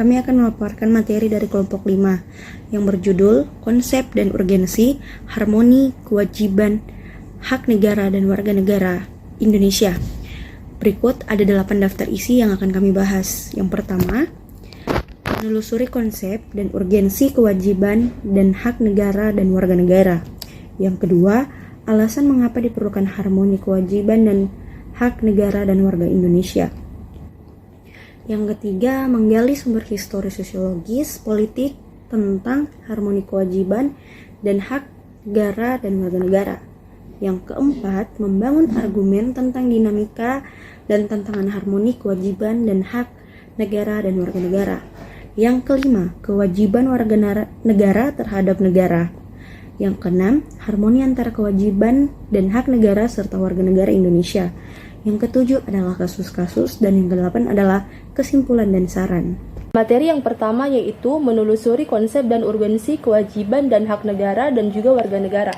kami akan memaparkan materi dari kelompok 5 yang berjudul Konsep dan Urgensi, Harmoni, Kewajiban, Hak Negara dan Warga Negara Indonesia. Berikut ada 8 daftar isi yang akan kami bahas. Yang pertama, menelusuri konsep dan urgensi kewajiban dan hak negara dan warga negara. Yang kedua, alasan mengapa diperlukan harmoni kewajiban dan hak negara dan warga Indonesia. Yang ketiga, menggali sumber historis sosiologis, politik tentang harmoni kewajiban dan hak negara dan warga negara. Yang keempat, membangun argumen tentang dinamika dan tantangan harmoni kewajiban dan hak negara dan warga negara. Yang kelima, kewajiban warga negara terhadap negara. Yang keenam, harmoni antara kewajiban dan hak negara serta warga negara Indonesia. Yang ketujuh adalah kasus-kasus, dan yang kedelapan adalah kesimpulan dan saran. Materi yang pertama yaitu menelusuri konsep dan urgensi kewajiban dan hak negara dan juga warga negara.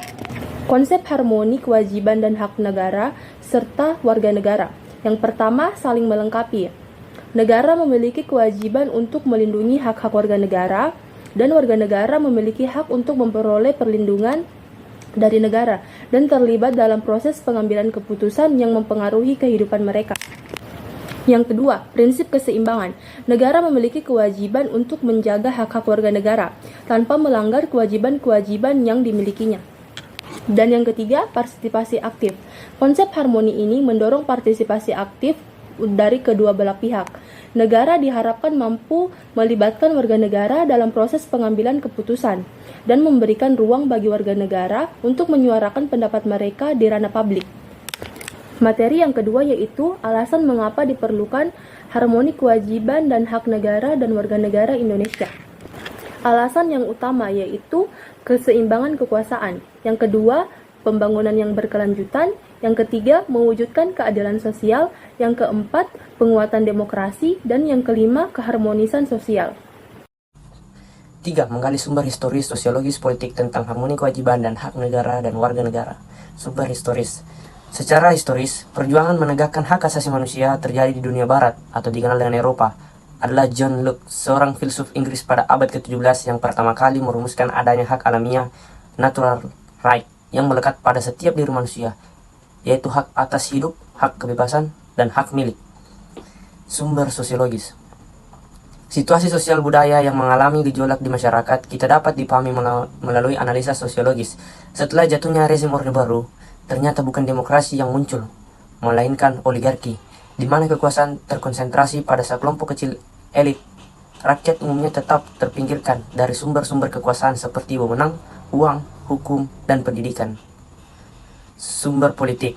Konsep harmoni kewajiban dan hak negara serta warga negara. Yang pertama, saling melengkapi. Negara memiliki kewajiban untuk melindungi hak-hak warga negara, dan warga negara memiliki hak untuk memperoleh perlindungan dari negara dan terlibat dalam proses pengambilan keputusan yang mempengaruhi kehidupan mereka. Yang kedua, prinsip keseimbangan. Negara memiliki kewajiban untuk menjaga hak-hak warga negara tanpa melanggar kewajiban-kewajiban yang dimilikinya. Dan yang ketiga, partisipasi aktif. Konsep harmoni ini mendorong partisipasi aktif dari kedua belah pihak. Negara diharapkan mampu melibatkan warga negara dalam proses pengambilan keputusan dan memberikan ruang bagi warga negara untuk menyuarakan pendapat mereka di ranah publik. Materi yang kedua yaitu alasan mengapa diperlukan harmoni kewajiban dan hak negara dan warga negara Indonesia. Alasan yang utama yaitu keseimbangan kekuasaan. Yang kedua, pembangunan yang berkelanjutan. Yang ketiga, mewujudkan keadilan sosial. Yang keempat, penguatan demokrasi. Dan yang kelima, keharmonisan sosial. 3. Menggali sumber historis, sosiologis, politik tentang harmoni kewajiban dan hak negara dan warga negara. Sumber historis. Secara historis, perjuangan menegakkan hak asasi manusia terjadi di dunia barat atau dikenal dengan Eropa adalah John Locke, seorang filsuf Inggris pada abad ke-17 yang pertama kali merumuskan adanya hak alamiah, natural right, yang melekat pada setiap diri manusia, yaitu hak atas hidup, hak kebebasan, dan hak milik. Sumber sosiologis. Situasi sosial budaya yang mengalami gejolak di masyarakat kita dapat dipahami melalui analisa sosiologis. Setelah jatuhnya rezim Orde Baru, ternyata bukan demokrasi yang muncul, melainkan oligarki, di mana kekuasaan terkonsentrasi pada sekelompok kecil elit. Rakyat umumnya tetap terpinggirkan dari sumber-sumber kekuasaan seperti wewenang, uang, hukum, dan pendidikan. Sumber politik.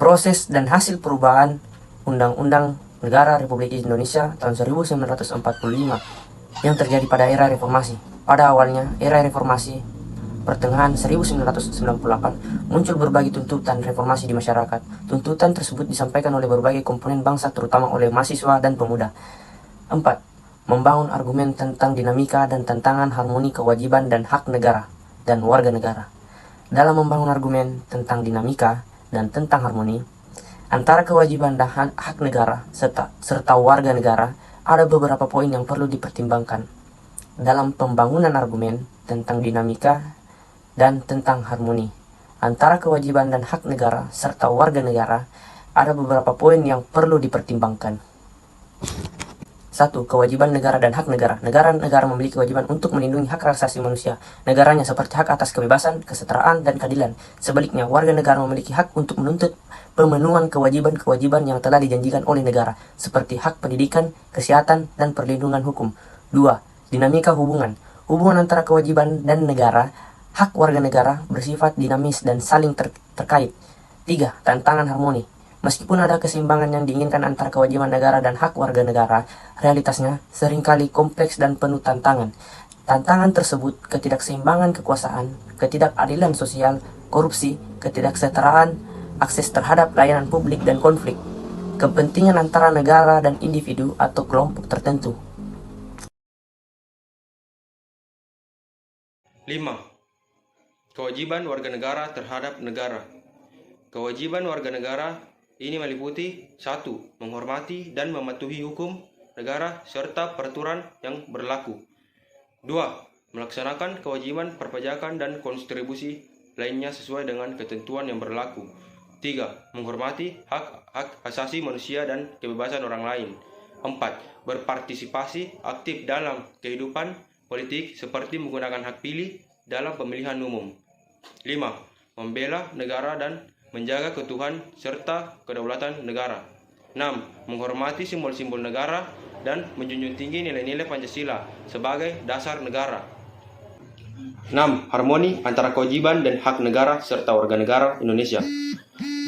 Proses dan hasil perubahan Undang-Undang Negara Republik Indonesia tahun 1945 yang terjadi pada era reformasi. Pada awalnya, era reformasi pertengahan 1998 muncul berbagai tuntutan reformasi di masyarakat. Tuntutan tersebut disampaikan oleh berbagai komponen bangsa, terutama oleh mahasiswa dan pemuda. 4. Membangun argumen tentang dinamika dan tantangan harmoni kewajiban dan hak negara dan warga negara. Dalam membangun argumen tentang dinamika dan tentang harmoni antara kewajiban dan hak negara serta warga negara, ada beberapa poin yang perlu dipertimbangkan. Dalam pembangunan argumen tentang dinamika dan tentang harmoni antara kewajiban dan hak negara serta warga negara, ada beberapa poin yang perlu dipertimbangkan. 1. Kewajiban negara dan hak negara. Negara memiliki kewajiban untuk melindungi hak asasi manusia negaranya seperti hak atas kebebasan, kesetaraan, dan keadilan. Sebaliknya, warga negara memiliki hak untuk menuntut pemenuhan kewajiban-kewajiban yang telah dijanjikan oleh negara, seperti hak pendidikan, kesehatan, dan perlindungan hukum. 2. Dinamika hubungan. Hubungan antara kewajiban dan negara, hak warga negara bersifat dinamis dan saling terkait. 3. Tantangan harmoni. Meskipun ada keseimbangan yang diinginkan antara kewajiban negara dan hak warga negara, realitasnya seringkali kompleks dan penuh tantangan. Tantangan tersebut ketidakseimbangan kekuasaan, ketidakadilan sosial, korupsi, ketidaksetaraan, akses terhadap layanan publik, dan konflik kepentingan antara negara dan individu atau kelompok tertentu. 5. Kewajiban warga negara terhadap negara. Kewajiban warga negara ini meliputi 1. Menghormati dan mematuhi hukum. negara serta peraturan yang berlaku. 2. Melaksanakan kewajiban perpajakan dan kontribusi lainnya sesuai dengan ketentuan yang berlaku. 3. Menghormati hak asasi manusia dan kebebasan orang lain. 4. Berpartisipasi aktif dalam kehidupan politik seperti menggunakan hak pilih dalam pemilihan umum. 5. Membela negara dan menjaga keutuhan serta kedaulatan negara. 6. Menghormati simbol-simbol negara dan menjunjung tinggi nilai-nilai Pancasila sebagai dasar negara. 6. Harmoni antara kewajiban dan hak negara serta warga negara Indonesia.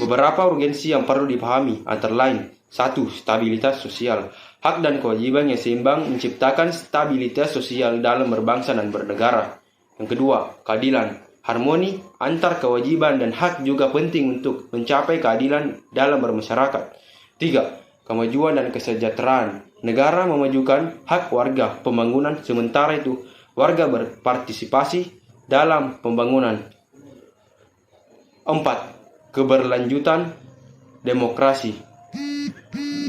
Beberapa urgensi yang perlu dipahami antara lain: 1. Stabilitas sosial. Hak dan kewajiban yang seimbang menciptakan stabilitas sosial dalam berbangsa dan bernegara. Yang kedua, keadilan. Harmoni antar kewajiban dan hak juga penting untuk mencapai keadilan dalam bermasyarakat. 3. Kemajuan dan kesejahteraan. Negara memajukan hak warga pembangunan, sementara itu warga berpartisipasi dalam pembangunan. 4. Keberlanjutan demokrasi.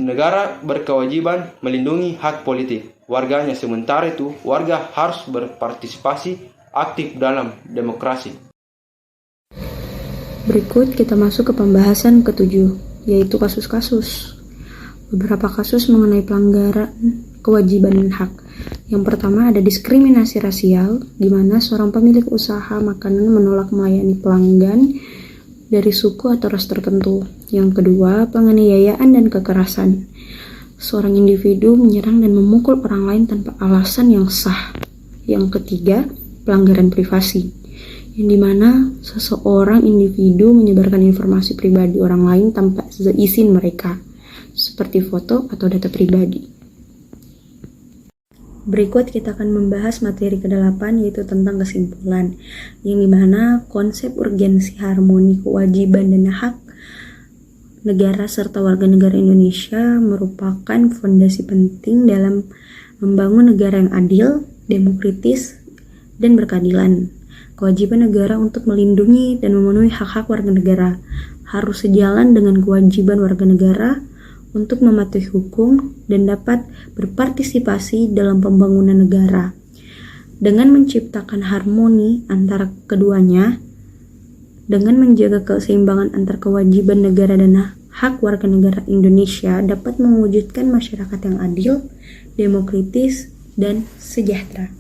Negara berkewajiban melindungi hak politik warganya, sementara itu warga harus berpartisipasi aktif dalam demokrasi. Berikut kita masuk ke pembahasan ketujuh, yaitu kasus-kasus. Beberapa kasus mengenai pelanggaran kewajiban dan hak. Yang pertama ada diskriminasi rasial, di mana seorang pemilik usaha makanan menolak melayani pelanggan dari suku atau ras tertentu. Yang kedua, penganiayaan dan kekerasan. Seorang individu menyerang dan memukul orang lain tanpa alasan yang sah. Yang ketiga, pelanggaran privasi, yang dimana seseorang individu menyebarkan informasi pribadi orang lain tanpa seizin mereka, seperti foto atau data pribadi. Berikut kita akan membahas materi ke-8, yaitu tentang kesimpulan, yang dimana konsep urgensi harmoni kewajiban dan hak negara serta warga negara Indonesia merupakan fondasi penting dalam membangun negara yang adil, demokratis, dan berkeadilan. Kewajiban negara untuk melindungi dan memenuhi hak-hak warga negara harus sejalan dengan kewajiban warga negara untuk mematuhi hukum dan dapat berpartisipasi dalam pembangunan negara. Dengan menciptakan harmoni antara keduanya, dengan menjaga keseimbangan antar kewajiban negara dan hak warga negara Indonesia dapat mewujudkan masyarakat yang adil, demokratis, dan sejahtera.